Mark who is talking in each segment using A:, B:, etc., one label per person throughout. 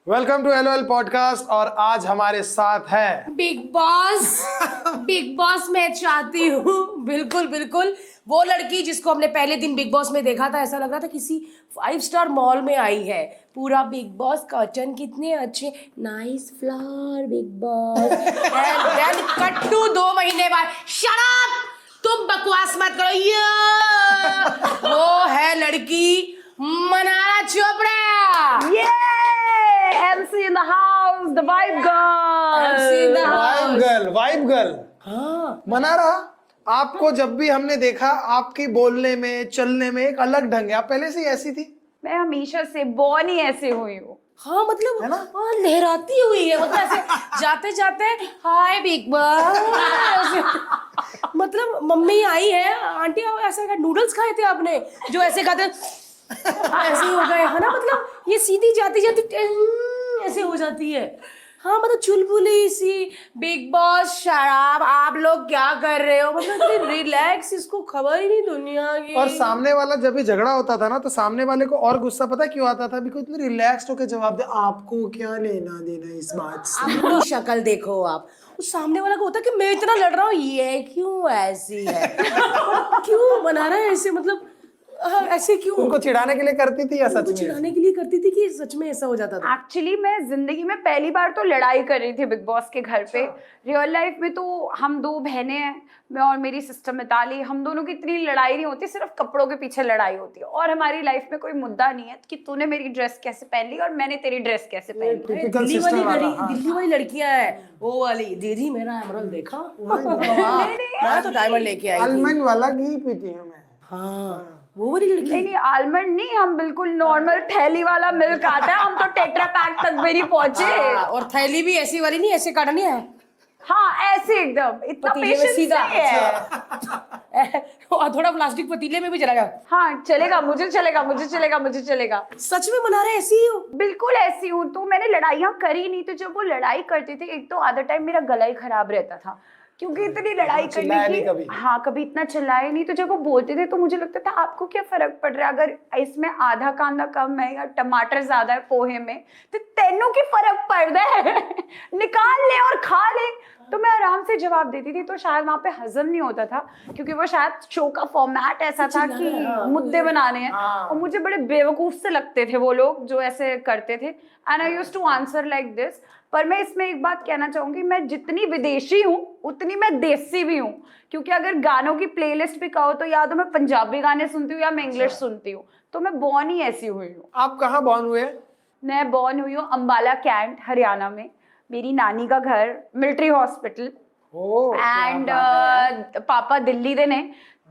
A: Welcome to LOL podcast और आज हमारे साथ है
B: बिग बॉस। बिग बॉस मैं चाहती हूँ बिल्कुल बिल्कुल वो लड़की जिसको हमने पहले दिन बिग बॉस में देखा था, ऐसा लग रहा था किसी 5 स्टार मॉल में आई है। पूरा बिग बॉस कर्टन कितने अच्छे, nice flower big boss. Then cut to 2 महीने बाद, शट अप, तुम बकवास मत करो। ये वो है लड़की Mannara Chopra.
C: MC in the house, the vibe girl.
B: MC in the house.
A: Vibe girl.
B: हाँ,
A: मनारा, आपको जब भी हमने देखा आपकी बोलने में चलने में एक अलग ढंग है। आप पहले से ही ऐसी थी?
C: मैं हमेशा से born ही ऐसे हुई हूँ।
B: हाँ मतलब
A: है ना?
B: हाँ, लहराती हुई है, मतलब ऐसे जाते जाते हाय बिग बॉस। मतलब मम्मी आई है, आंटी ऐसे नूडल्स खाए थे आपने जो ऐसे खाते ऐसे ही हो गए है ना। मतलब ये सीधी जाती जाती ऐसे हो जाती है। हाँ मतलब चुलबुली सी। बिग बॉस शराब, आप लोग क्या कर रहे हो, मतलब रिलैक्स, इसको खबर ही नहीं दुनिया की।
A: और सामने वाला जब भी झगड़ा होता था ना तो सामने वाले को और गुस्सा पता क्यों आता था? बिकॉज इतनी रिलैक्स्ड होकर जवाब दे, आपको क्या लेना देना इस बात से।
B: अपनी शक्ल देखो आप, उस सामने वाला को होता है कि मैं इतना लड़ रहा हूँ, ये क्यों ऐसी है, क्यों बना रहा है ऐसे, मतलब ऐसे क्यों।
A: उनको चिढ़ाने के लिए करती थी या
B: उनको
A: सच में?
B: चिढ़ाने के लिए करती थी कि सच में ऐसा हो जाता था?
C: एक्चुअली मैं जिंदगी में पहली बार तो लड़ाई कर रही थी बिग बॉस के घर पे। रियल लाइफ में तो हम 2 बहनें हैं, मैं और मेरी सिस्टर मिताली, हम दोनों की इतनी लड़ाई नहीं होती, सिर्फ कपड़ों के पीछे लड़ाई होती है। और हमारी लाइफ में कोई मुद्दा नहीं है कि तूने मेरी ड्रेस कैसे पहन ली और मैंने तेरी ड्रेस कैसे पहन ली।
A: टिपिकल
B: दिल्ली
A: सिस्टर
B: वाली
A: वाला। हाँ।
B: दिल्ली वाली लड़कियां हैं, वो वाली दीदी मेरा एमरल्ड देखा। मैं तो डायमंड लेके आई थी।
A: आलमंड वाला घी पीती हूँ मैं।
B: हाँ वो वाली लड़की।
C: नहीं नहीं, आलमंड नहीं, हम बिल्कुल नॉर्मल थैली वाला मिल्क आता है, हम तो टेट्रा पैक तक भी नहीं पहुंचे।
B: हाँ, और थैली भी ऐसी वाली नहीं, ऐसे काटनी है
C: हाँ ऐसे एकदम, इतना
B: पतीले में
C: पेशेंस
B: सीधा।
C: नहीं है।
B: और थोड़ा प्लास्टिक पतीले में भी चला गया।
C: हाँ चलेगा, मुझे चलेगा, मुझे चलेगा, मुझे चलेगा।
B: सच में मना रहे ऐसी ही हो?
C: बिल्कुल ऐसी हूँ। तो मैंने लड़ाइयाँ करी नहीं, तो जब वो लड़ाई करते थे, एक तो आधा टाइम मेरा गला ही खराब रहता था क्योंकि इतनी लड़ाई करने
A: चिल्लाया नहीं
C: की।
A: कभी?
C: हाँ कभी इतना चिल्लाए नहीं। तो जब वो बोलते थे तो मुझे लगता था आपको क्या फर्क पड़ रहा है, अगर इसमें आधा कांदा कम है या टमाटर ज्यादा है पोहे में, तो तेनों की फर्क पड़ रहा है। निकाल ले और खा ले। तो मैं आराम से जवाब देती थी, तो शायद वहां पे हजम नहीं होता था क्योंकि वो शायद शो का फॉर्मेट ऐसा था कि मुद्दे बनाने हैं। और मुझे बड़े बेवकूफ से लगते थे वो लोग जो ऐसे करते थे। And I used to answer like this. पर मैं इसमें एक बात कहना चाहूंगी, मैं जितनी विदेशी हूँ उतनी मैं देसी भी हूँ। क्योंकि अगर गानों की प्लेलिस्ट भी कहो तो या तो मैं पंजाबी गाने सुनती हूँ या मैं इंग्लिश सुनती हूँ। तो मैं बॉर्न ही ऐसी हुई हूँ।
A: आप कहाँ बॉर्न हुए?
C: मैं बॉर्न हुई हूँ अंबाला कैंट, हरियाणा में। मेरी नानी का घर मिलिट्री हॉस्पिटल। एंड पापा दिल्ली दे ने,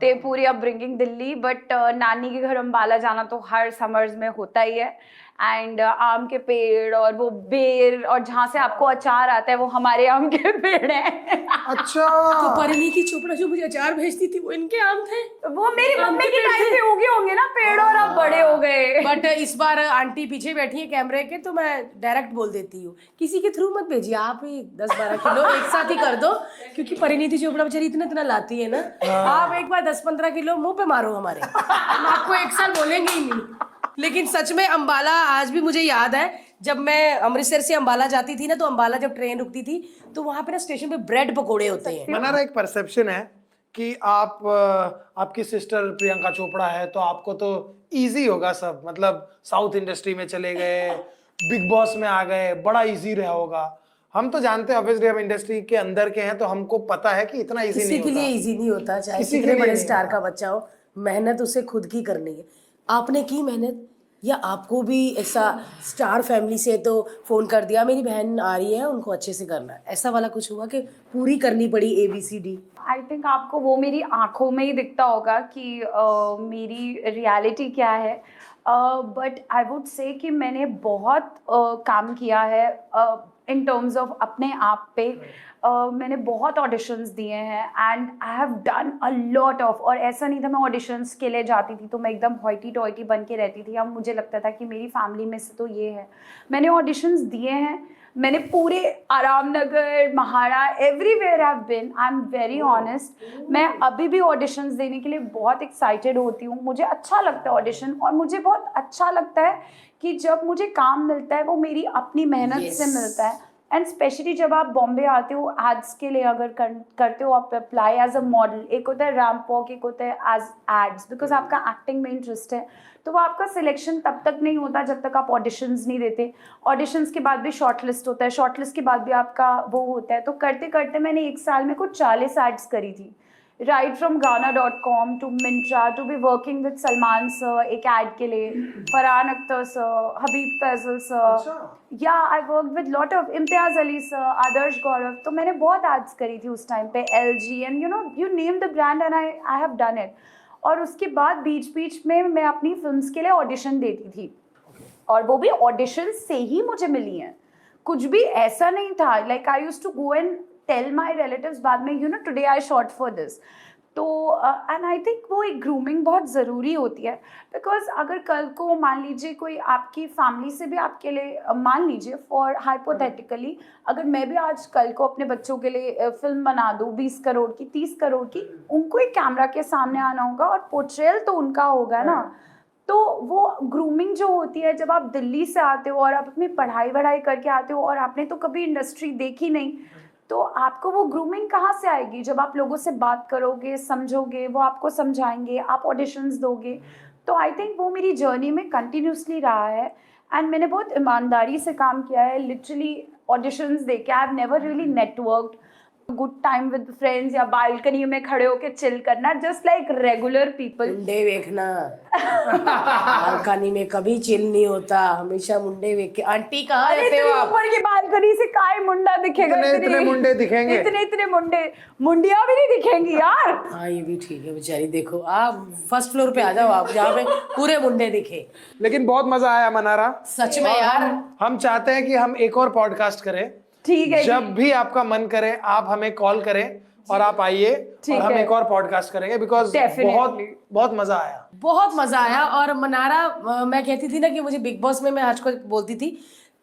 C: ते पूरी अपब्रिंगिंग दिल्ली, बट नानी के घर अंबाला जाना तो हर समर्स में होता ही है। एंड आम के पेड़ और वो बेर, और जहाँ से आपको अचार आता है वो हमारे आम के पेड़ हैं।
A: अच्छा।
B: तो परिणीति चोपड़ा जो मुझे अचार भेजती थी वो इनके आम थे?
C: वो मेरी मम्मी के टाइम पे उगे होंगे ना पेड़, और अब बड़े हो गए।
B: बट इस बार आंटी पीछे बैठी है कैमरे के, तो मैं डायरेक्ट बोल देती हूँ, किसी के थ्रू मत भेजिए, आप ही 10-12 किलो एक साथ ही कर दो, क्योंकि परिणीति चोपड़ा बेचारी इतना इतना लाती है ना। आप एक बार 10-15 किलो मुंह पे मारो हमारे, हम आपको एक साल बोलेंगे ही नहीं। लेकिन सच में अंबाला आज भी मुझे याद है, जब मैं अमृतसर से अंबाला जाती थी ना, तो अंबाला जब ट्रेन रुकती थी तो वहां पे ना स्टेशन पे ब्रेड पकोड़े होते हैं।
A: मनारा, एक परसेप्शन है कि आपकी सिस्टर प्रियंका चोपड़ा है तो आपको तो इजी होगा सब, मतलब साउथ इंडस्ट्री में चले गए, बिग बॉस में आ गए, बड़ा इजी रहा होगा। हम तो जानते हैं ऑब्वियसली, हम इंडस्ट्री के अंदर के हैं तो हमको पता है कि इतना इजी नहीं
B: किसी के
A: होता।
B: लिए इजी नहीं होता, चाहे
A: किसी के
B: कितने
A: लिए
B: बड़े
A: नहीं
B: स्टार
A: होता।
B: का बच्चा हो, मेहनत उसे खुद की करनी है। आपने की मेहनत, या आपको भी ऐसा स्टार फैमिली से तो फोन कर दिया मेरी बहन आ रही है उनको अच्छे से करना है, ऐसा वाला कुछ हुआ कि पूरी करनी पड़ी ABCD?
C: आई थिंक आपको वो मेरी आंखों में ही दिखता होगा कि मेरी रियलिटी क्या है। बट आई वुड से कि मैंने बहुत काम किया है इन टर्म्स ऑफ अपने आप पे। मैंने बहुत ऑडिशंस दिए हैं and I have done a lot of, और ऐसा नहीं था मैं ऑडिशंस के लिए जाती थी तो मैं एकदम हॉइटी टॉइटी बन के रहती थी, अब मुझे लगता था कि मेरी फैमिली में से तो ये है। मैंने ऑडिशंस दिए हैं, मैंने पूरे Aram Nagar, MHADA, everywhere have been. I am very honest, मैं अभी भी ऑडिशंस देने के लिए बहुत एक्साइटेड होती हूँ। मुझे अच्छा लगता है ऑडिशन, और मुझे बहुत अच्छा लगता है कि जब मुझे काम मिलता है वो मेरी अपनी मेहनत से मिलता है। एंड स्पेशली जब आप बॉम्बे आते हो एड्स के लिए, अगर करते हो आप अप्लाई एज अ मॉडल, एक होता है रैम्प वॉक, एक होता है एज एड्स, बिकॉज आपका एक्टिंग में इंटरेस्ट है, तो वो आपका सिलेक्शन तब तक नहीं होता जब तक आप ऑडिशंस नहीं देते। ऑडिशंस के बाद भी शॉर्ट लिस्ट होता है, शॉर्ट लिस्ट के बाद भी आपका वो होता है। तो करते करते मैंने एक साल में कुछ 40 एड्स करी थी, right from Gaana.com to Myntra to be working with Salman sir एक एड के लिए, फरहान अख्तर सर, हबीब फैजल सर, या I work with lot of Imtiaz Ali sir, Adarsh Gourav. तो मैंने बहुत एड्स करी थी उस टाइम पे, LG and you name the brand and I have done it. और उसके बाद बीच बीच में मैं अपनी फिल्म्स के लिए ऑडिशन देती थी, और वो भी ऑडिशन से ही मुझे मिली हैं, कुछ भी ऐसा नहीं था। Like I used to go and tell my relatives बाद में, today I shot for this. तो एंड आई थिंक वो एक ग्रूमिंग बहुत ज़रूरी होती है, बिकॉज अगर कल को मान लीजिए कोई आपकी फैमिली से भी आपके लिए, मान लीजिए फॉर हाइपोथेटिकली, अगर मैं भी आज कल को अपने बच्चों के लिए फिल्म बना दूँ 20 करोड़ की, 30 करोड़ की, उनको एक कैमरा के सामने आना होगा और पोर्ट्रेयल तो उनका होगा ना। तो वो ग्रूमिंग जो होती है, जब आप दिल्ली से आते हो और आप अपनी पढ़ाई करके आते हो और आपने तो कभी इंडस्ट्री देखी नहीं, तो आपको वो ग्रूमिंग कहाँ से आएगी? जब आप लोगों से बात करोगे, समझोगे, वो आपको समझाएंगे, आप ऑडिशंस दोगे। तो आई थिंक वो मेरी जर्नी में कंटिन्यूसली रहा है, एंड मैंने बहुत ईमानदारी से काम किया है। लिटरली ऑडिशंस दे के I have never really networked, good time with friends या बालकनी में खड़े होके चिल करना, जस्ट लाइक रेगुलर पीपल।
B: मुंडे देखना बालकनी में कभी चिल नहीं होता, हमेशा मुंडे देख के। आंटी कहाँ रहते हो आप?
C: ऊपर की बालकनी से काय मुंडा दिखेगा?
A: इतने मुंडे दिखेंगे,
C: इतने मुंडिया भी नहीं दिखेंगी यार।
B: हाँ ये भी ठीक है बेचारी। देखो आप फर्स्ट फ्लोर पे आ जाओ आप, जहाँ पे पूरे मुंडे दिखे।
A: लेकिन बहुत मजा आया मनारा,
B: सच में यार।
A: हम चाहते हैं कि हम एक और पॉडकास्ट करें।
C: ठीक है,
A: जब भी आपका मन करे आप हमें कॉल करें और आप आइए, और हम एक और पॉडकास्ट करेंगे, बिकॉज बहुत मजा आया,
B: बहुत मजा आया। और मनारा, मैं कहती थी ना कि मुझे बिग बॉस में, मैं आज को बोलती थी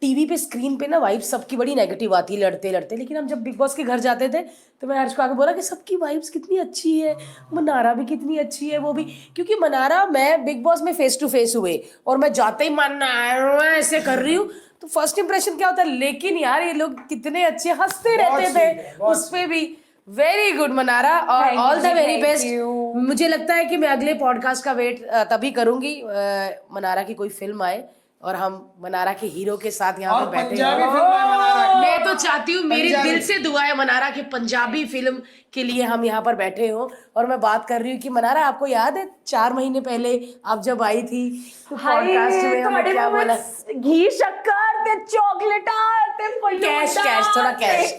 B: टीवी पे स्क्रीन पे ना वाइब सबकी बड़ी नेगेटिव आती है लड़ते लड़ते, लेकिन हम जब बिग बॉस के घर जाते थे तो मैं आज को आके बोला कि सबकी वाइब्स कितनी अच्छी है, मनारा भी कितनी अच्छी है। वो भी क्योंकि मनारा, मैं बिग बॉस में फेस टू फेस हुए और मैं जाते ही मनारा ऐसे कर रही हूँ, तो फर्स्ट इंप्रेशन क्या होता है, लेकिन यार ये लोग कितने अच्छे हंसते रहते थे उस पे भी। वेरी गुड मनारा, और ऑल द वेरी बेस्ट। मुझे लगता है कि मैं अगले पॉडकास्ट का वेट तभी करूंगी मनारा की कोई फिल्म आए और हम मनारा के हीरो के साथ यहाँ पे बैठे। मैं तो चाहती हूँ, मेरे दिल से दुआ है मनारा की पंजाबी फिल्म के लिए हम यहाँ पर बैठे हो। और मैं बात कर रही हूँ कि मनारा, आपको याद है 4 महीने पहले आप जब आई थी तो पॉडकास्ट में हमने क्या बोला?
C: घी शक्कर ते चॉकलेटा ते
B: कैश थोड़ा कैश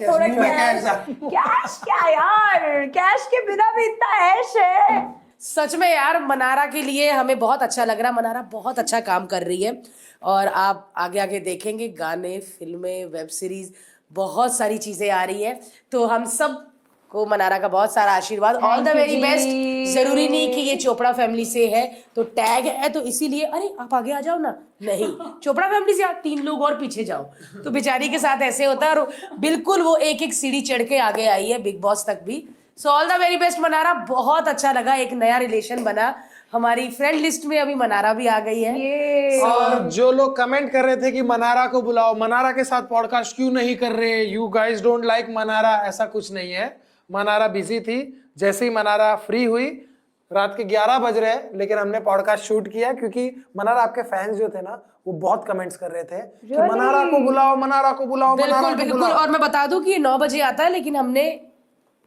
C: क्या यार, कैश के बिना भी इतना ऐश है।
B: सच में यार, मनारा के लिए हमें बहुत अच्छा लग रहा है। मनारा बहुत अच्छा काम कर रही है और आप आगे आगे देखेंगे गाने, फिल्में, वेब सीरीज, बहुत सारी चीजें आ रही है। तो हम सब को मनारा का बहुत सारा आशीर्वाद, ऑल द वेरी बेस्ट। जरूरी नहीं कि ये चोपड़ा फैमिली से है तो टैग है तो इसीलिए, अरे आप आगे आ जाओ ना, नहीं चोपड़ा फैमिली से आप 3 लोग और पीछे जाओ। तो बेचारी के साथ ऐसे होता है, और बिल्कुल वो एक एक सीढ़ी चढ़ के आगे आई है बिग बॉस तक भी। So all the very best Mannara, बहुत अच्छा लगा, एक नया रिलेशन बना। हमारी फ्रेंड लिस्ट में अभी मनारा भी आ गई है।
A: और जो लोग कमेंट कर रहे थे कि मनारा को बुलाओ, मनारा के साथ पॉडकास्ट क्यों नहीं कर रहे, you guys don't like Mannara, ऐसा कुछ नहीं है। मनारा बिजी थी, जैसे ही मनारा फ्री हुई, रात के 11 बज रहे हैं, लेकिन हमने पॉडकास्ट शूट किया क्योंकि मनारा, आपके फैंस जो थे ना, वो बहुत कमेंट्स कर रहे थे कि मनारा को बुलाओ, मनारा को बुलाओ,
B: बिल्कुल बिल्कुल। और मैं बता दूं कि ये 9 बजे आता है, लेकिन हमने,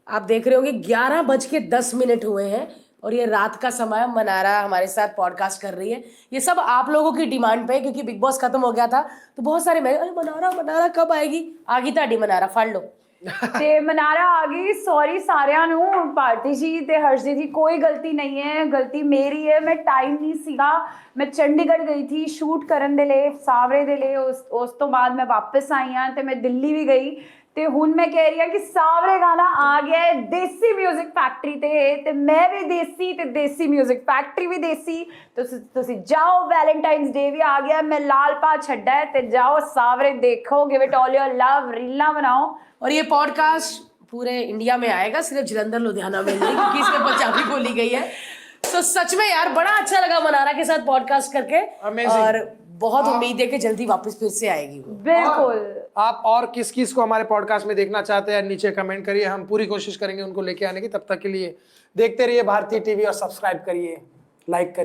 B: आप देख रहे होंगे 11:10 हुए हैं और ये रात का समय मनारा हमारे साथ पॉडकास्ट कर रही है। ये सब आप लोगों की डिमांड पे, क्योंकि बिग बॉस खत्म हो गया था तो बहुत सारे मैं, अरे मनारा कब आएगी? आ गई ताड़ी मनारा, फड़ लो
C: ते मनारा आ गई। सॉरी सारियां नू, पार्टी जी ते हर्षदी जी, कोई गलती नहीं है, गलती मेरी है। मैं टाइम नहीं सीगा, मैं चंडीगढ़ गई थी शूट करन दे ले, सावरे दे ले, उस तो बाद मैं वापस आई हाँ, ते मैं दिल्ली भी गई ਤੇ ਹੁਣ ਮੈਂ ਕਹਿ ਰਹੀ ਹਾਂ ਕਿ ਸਾਵਰੇ ਗਾਣਾ ਆ ਗਿਆ ਹੈ ਦੇਸੀ 뮤직 ਫੈਕਟਰੀ ਤੇ ਮੈਂ ਵੀ ਦੇਸੀ ਤੇ ਦੇਸੀ 뮤직 ਫੈਕਟਰੀ ਵੀ ਦੇਸੀ। ਤੁਸੀਂ ਜਾਓ, ਵੈਲੈਂਟਾਈਨਸ ਡੇ ਵੀ ਆ ਗਿਆ, ਮੈਂ ਲਾਲ ਪਾ ਛੱਡਾ ਹੈ ਤੇ ਜਾਓ सावरे देखो, give it all your love, रीला बनाओ।
B: और ये पॉडकास्ट पूरे इंडिया में आएगा, सिर्फ जलंधर लुधियाना में नहीं, क्योंकि इसमें पंजाबी बोली गई है। तो सच में यार बड़ा अच्छा लगा मनारा के साथ पॉडकास्ट करके।
A: Amazing।
B: और बहुत उम्मीद है कि जल्दी वापस फिर से आएगी वो।
C: बिल्कुल।
A: आप और किस किस को हमारे पॉडकास्ट में देखना चाहते हैं नीचे कमेंट करिए, हम पूरी कोशिश करेंगे उनको लेके आने की। तब तक के लिए देखते रहिए भारतीय टीवी और सब्सक्राइब करिए, लाइक करिए।